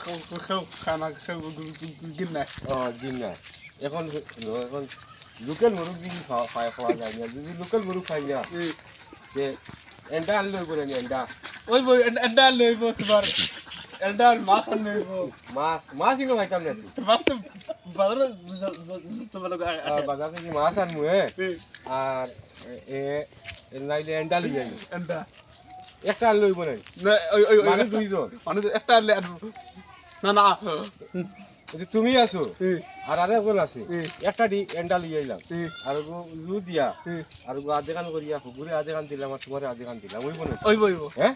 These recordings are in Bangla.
তো খানা গিন্না গিন্না এখন এখন লোকাল মুরগ যদি খাওয়া যায় না যদি লোকাল মুরগ খাই না যে এন্ডা আনলে করে নি এন্ডা ওই বই এন্ডা লইব তোমার এন্ডা মাছ আনলে মাছ ইনো খাইতাম না মাছ তো বাজারে সবলো বাজার থেকে মাছ আনমু আর নাইলে এন্ডা লই যাই এন্ডা একটা আনলে হইব না ওই মানে দুইজন মানে একটা আনলে না না তুমি আছো আর আরেকজন আছে একটা এন্ডা লই আইলাম আর জু দিয়া আর আধে কান করিয়া হুগুরে আধে কান দিলাম আর তোমারে আধে কান দিলাম ওইব না ওইব হ্যাঁ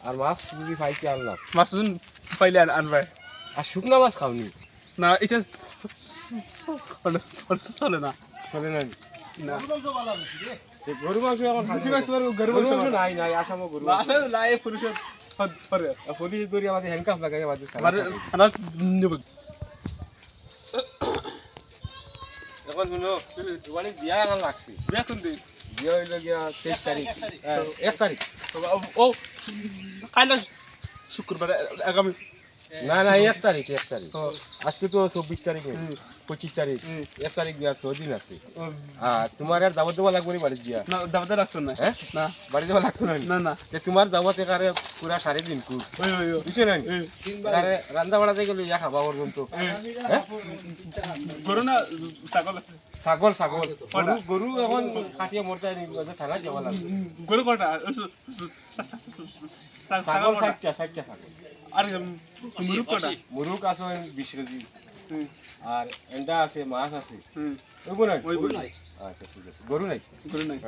আর মাছ যদি পাইতে আনলাম মাছ পাইলে আনবাই আর শুকনা মাছ খাওনি না এটা চলে না চলে না না গরু মাংস এখন গরু মাংস নাই নাই আসামও গরু আসলে লাই পুরুষ পরে পুলিশ ধরি আমাদের হ্যান্ডকাফ লাগাই আমাদের মানে আনা নিব এখন শুনো তোমার বিয়া এখন লাগছে বিয়া কোন দিন বিয়া হইল গিয়া 23 তারিখ 1 তারিখ ও কাইলা শুক্রবার আগামী না না 1 তারিখ আজকে তো 24 তারিখ 25 তারিখ 1 তারিখ বিয়ার 6 দিন আছে আর তোমার আর দাওয়াত দেওয়া লাগবে বাড়ি দিয়া না দাওয়াত লাগতো না হ্যাঁ না বাড়ি দেওয়া লাগতো না না না তোমার দাওয়াত একারে পুরা 3.5 কুর ওই ওই বুঝছো না আরে রান্না বাড়া থেকে লইয়া খাবা পর্যন্ত হ্যাঁ গরু না ছাগল আছে ছাগল গরু এখন কাটিয়া মরতাই নি ছাগল যাওয়া লাগবে গরু কটা ছাগল 60টা ছাগল আর মুরুক কটা মুরুক আছে 20 কেজি আর এন্ডা আছে মাছ আছে ওইব না ওইব আচ্ছা ঠিক আছে গরু নাই গরু নাই